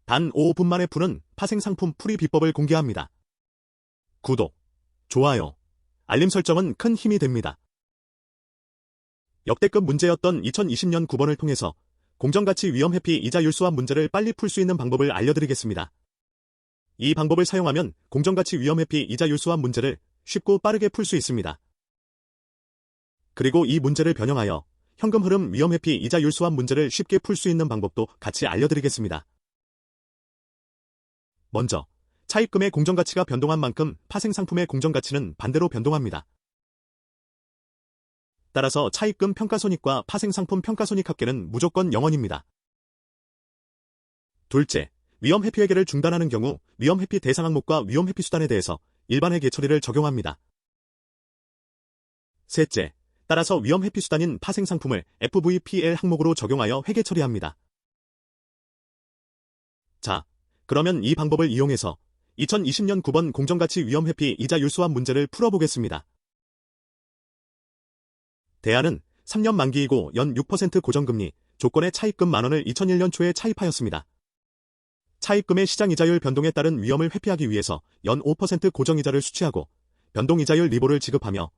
단 5분 만에 푸는 파생상품 풀이 비법을 공개합니다. 구독, 좋아요, 알림 설정은 큰 힘이 됩니다. 역대급 문제였던 2020년 9번을 통해서 공정가치 위험회피 이자율 수합 문제를 빨리 풀 수 있는 방법을 알려드리겠습니다. 이 방법을 사용하면 공정가치 위험회피 이자율 수합 문제를 쉽고 빠르게 풀 수 있습니다. 그리고 이 문제를 변형하여 현금 흐름 위험회피 이자율 수합 문제를 쉽게 풀 수 있는 방법도 같이 알려드리겠습니다. 먼저, 차입금의 공정가치가 변동한 만큼 파생상품의 공정가치는 반대로 변동합니다. 따라서 차입금 평가손익과 파생상품 평가손익 합계는 무조건 0원입니다. 둘째, 위험회피회계를 중단하는 경우 위험회피 대상 항목과 위험회피 수단에 대해서 일반 회계 처리를 적용합니다. 셋째, 따라서 위험회피 수단인 파생상품을 FVPL 항목으로 적용하여 회계 처리합니다. 자, 그러면 이 방법을 이용해서 2020년 9번 공정가치 위험회피 이자율 수합 문제를 풀어보겠습니다. 대안은 3년 만기이고 연 6% 고정금리, 조건의 차입금 만원을 2001년 초에 차입하였습니다. 차입금의 시장이자율 변동에 따른 위험을 회피하기 위해서 연 5% 고정이자를 수취하고 변동이자율 리보를 지급하며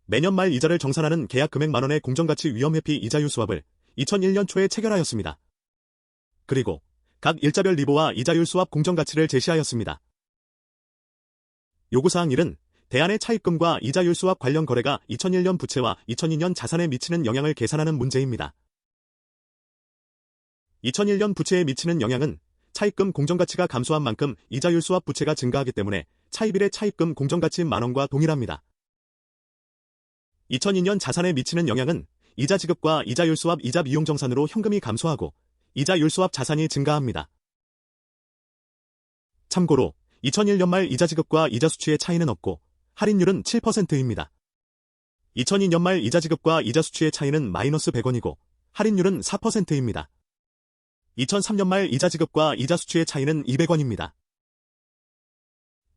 매년 말 이자를 정산하는 계약 금액 만원의 공정가치 위험회피 이자율 수합을 2001년 초에 체결하였습니다. 그리고 각 일자별 리보와 이자율 수합 공정가치를 제시하였습니다. 요구사항 1은 대안의 차입금과 이자율 수합 관련 거래가 2001년 부채와 2002년 자산에 미치는 영향을 계산하는 문제입니다. 2001년 부채에 미치는 영향은 차입금 공정가치가 감소한 만큼 이자율 수합 부채가 증가하기 때문에 차입일의 차입금 공정가치 만원과 동일합니다. 2002년 자산에 미치는 영향은 이자 지급과 이자율 수합 이자 비용 정산으로 현금이 감소하고 이자율 수합 자산이 증가합니다. 참고로 2001년 말 이자 지급과 이자 수취의 차이는 없고 할인율은 7%입니다. 2002년 말 이자 지급과 이자 수취의 차이는 마이너스 100원이고 할인율은 4%입니다. 2003년 말 이자 지급과 이자 수취의 차이는 200원입니다.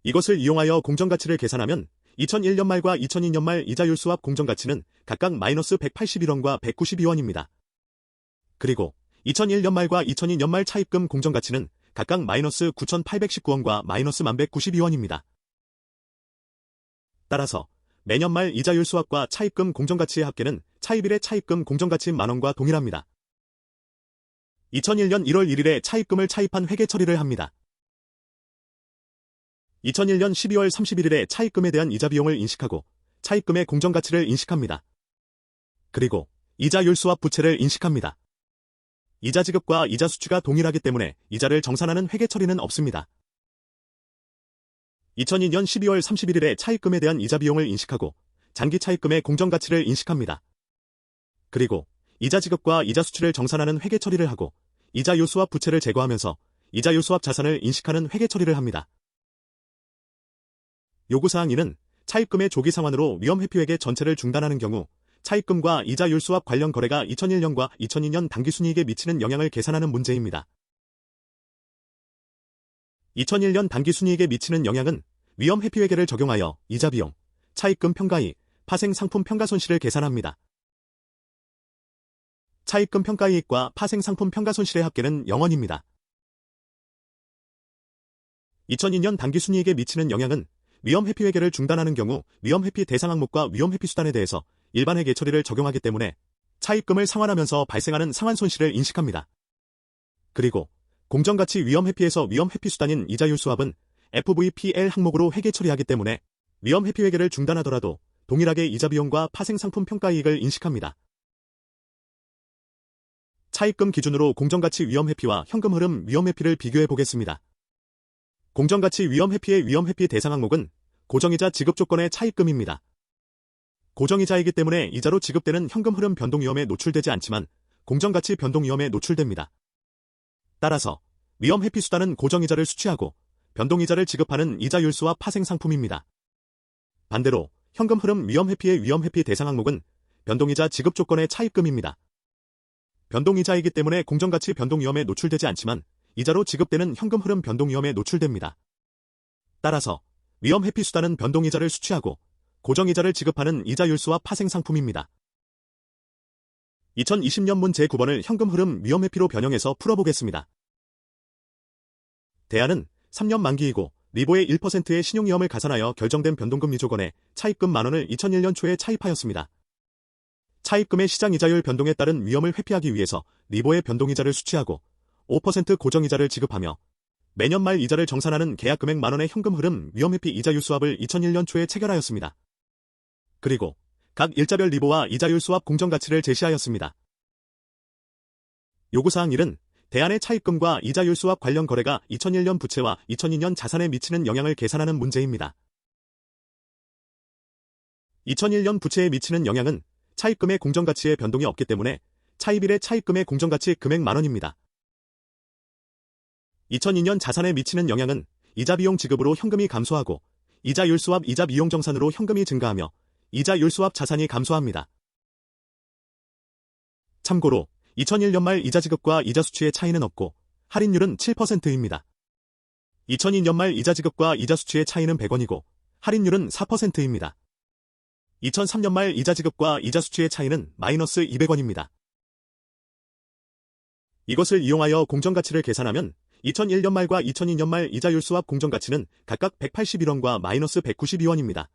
이것을 이용하여 공정가치를 계산하면 2001년 말과 2002년 말 이자율 수합 공정가치는 각각 마이너스 181원과 192원입니다. 그리고 2001년 말과 2002년 말 차입금 공정가치는 각각 마이너스 9,819원과 마이너스 1,192원입니다. 따라서 매년 말 이자율 수합과 차입금 공정가치의 합계는 차입일의 차입금 공정가치 만원과 동일합니다. 2001년 1월 1일에 차입금을 차입한 회계 처리를 합니다. 2001년 12월 31일에 차입금에 대한 이자 비용을 인식하고 차입금의 공정가치를 인식합니다. 그리고 이자율 수합 부채를 인식합니다. 이자 지급과 이자 수취가 동일하기 때문에 이자를 정산하는 회계 처리는 없습니다. 2002년 12월 31일에 차입금에 대한 이자 비용을 인식하고 장기 차입금의 공정가치를 인식합니다. 그리고 이자 지급과 이자 수취를 정산하는 회계 처리를 하고 이자율 수합 부채를 제거하면서 이자율 수합 자산을 인식하는 회계 처리를 합니다. 요구사항 2는 차입금의 조기 상환으로 위험회피회계 전체를 중단하는 경우 차입금과 이자율 수합 관련 거래가 2001년과 2002년 당기순이익에 미치는 영향을 계산하는 문제입니다. 2001년 당기순이익에 미치는 영향은 위험회피회계를 적용하여 이자 비용, 차입금 평가이익, 파생상품 평가손실을 계산합니다. 차입금 평가이익과 파생상품 평가손실의 합계는 0원입니다. 2002년 당기순이익에 미치는 영향은 위험회피회계를 중단하는 경우 위험회피 대상 항목과 위험회피 수단에 대해서 일반 회계 처리를 적용하기 때문에 차입금을 상환하면서 발생하는 상환 손실을 인식합니다. 그리고 공정가치 위험회피에서 위험회피 수단인 이자율 수합은 FVPL 항목으로 회계 처리하기 때문에 위험회피회계를 중단하더라도 동일하게 이자 비용과 파생상품 평가이익을 인식합니다. 차입금 기준으로 공정가치 위험회피와 현금 흐름 위험회피를 비교해 보겠습니다. 공정가치 위험회피의 위험회피 대상 항목은 고정이자 지급 조건의 차입금입니다. 고정이자이기 때문에 이자로 지급되는 현금 흐름 변동 위험에 노출되지 않지만 공정가치 변동 위험에 노출됩니다. 따라서 위험회피 수단은 고정이자를 수취하고 변동이자를 지급하는 이자율 수합 파생상품입니다. 반대로 현금 흐름 위험회피의 위험회피 대상 항목은 변동이자 지급 조건의 차입금입니다. 변동이자이기 때문에 공정가치 변동 위험에 노출되지 않지만 이자로 지급되는 현금 흐름 변동 위험에 노출됩니다. 따라서 위험회피 수단은 변동이자를 수취하고 고정이자를 지급하는 이자율 수합 파생상품입니다. 2020년 문 제9번을 현금 흐름 위험회피로 변형해서 풀어보겠습니다. 대안은 3년 만기이고 리보의 1%의 신용위험을 가산하여 결정된 변동금리 조건에 차입금 만원을 2001년 초에 차입하였습니다. 차입금의 시장이자율 변동에 따른 위험을 회피하기 위해서 리보의 변동이자를 수취하고 5% 고정이자를 지급하며 매년 말 이자를 정산하는 계약금액 만원의 현금흐름 위험회피 이자율 수합을 2001년 초에 체결하였습니다. 그리고 각 일자별 리보와 이자율 수합 공정가치를 제시하였습니다. 요구사항 1은 대안의 차입금과 이자율 수합 관련 거래가 2001년 부채와 2002년 자산에 미치는 영향을 계산하는 문제입니다. 2001년 부채에 미치는 영향은 차입금의 공정가치에 변동이 없기 때문에 차입일의 차입금의 공정가치 금액 만원입니다. 2002년 자산에 미치는 영향은 이자비용 지급으로 현금이 감소하고 이자율 수합 이자 비용 정산으로 현금이 증가하며 이자율 수합 자산이 감소합니다. 참고로 2001년 말 이자 지급과 이자 수취의 차이는 없고 할인율은 7%입니다. 2002년 말 이자 지급과 이자 수취의 차이는 100원이고 할인율은 4%입니다. 2003년 말 이자 지급과 이자 수취의 차이는 마이너스 200원입니다. 이것을 이용하여 공정가치를 계산하면 2001년 말과 2002년 말 이자율 수합 공정가치는 각각 181원과 마이너스 192원입니다.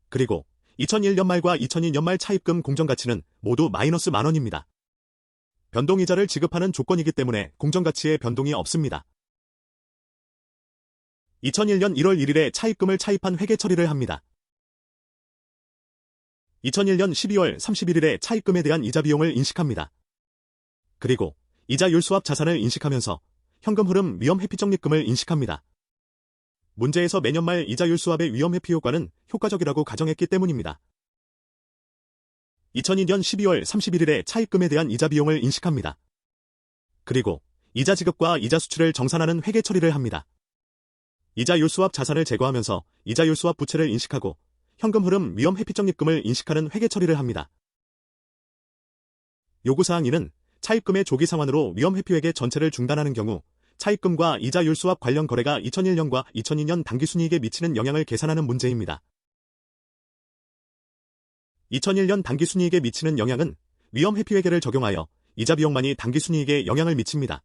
그리고 2001년 말과 2002년 말 차입금 공정가치는 모두 마이너스 만원입니다. 변동이자를 지급하는 조건이기 때문에 공정가치에 변동이 없습니다. 2001년 1월 1일에 차입금을 차입한 회계 처리를 합니다. 2001년 12월 31일에 차입금에 대한 이자 비용을 인식합니다. 그리고 이자율 수합 자산을 인식하면서 현금 흐름 위험 회피 적립금을 인식합니다. 문제에서 매년 말 이자율 수합의 위험 회피 효과는 효과적이라고 가정했기 때문입니다. 2002년 12월 31일에 차입금에 대한 이자 비용을 인식합니다. 그리고 이자 지급과 이자 수출을 정산하는 회계 처리를 합니다. 이자율 수합 자산을 제거하면서 이자율 수합 부채를 인식하고 현금 흐름 위험 회피 적립금을 인식하는 회계 처리를 합니다. 요구사항 2는 차입금의 조기 상환으로 위험 회피 회계 전체를 중단하는 경우 차입금과 이자율 수합 관련 거래가 2001년과 2002년 당기순이익에 미치는 영향을 계산하는 문제입니다. 2001년 당기순이익에 미치는 영향은 위험 회피 회계를 적용하여 이자 비용만이 당기순이익에 영향을 미칩니다.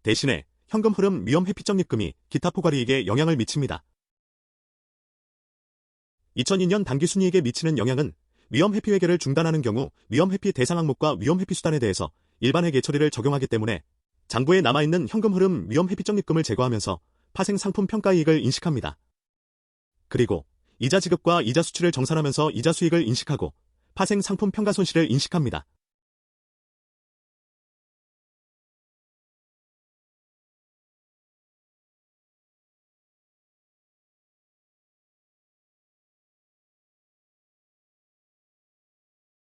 대신에 현금 흐름 위험 회피 적립금이 기타 포괄이익에 영향을 미칩니다. 2002년 당기순이익에 미치는 영향은 위험 회피 회계를 중단하는 경우 위험 회피 대상 항목과 위험 회피 수단에 대해서 일반 회계 처리를 적용하기 때문에 장부에 남아있는 현금 흐름 위험 회피 적립금을 제거하면서 파생 상품 평가 이익을 인식합니다. 그리고 이자 지급과 이자 수출을 정산하면서 이자 수익을 인식하고 파생 상품 평가 손실을 인식합니다.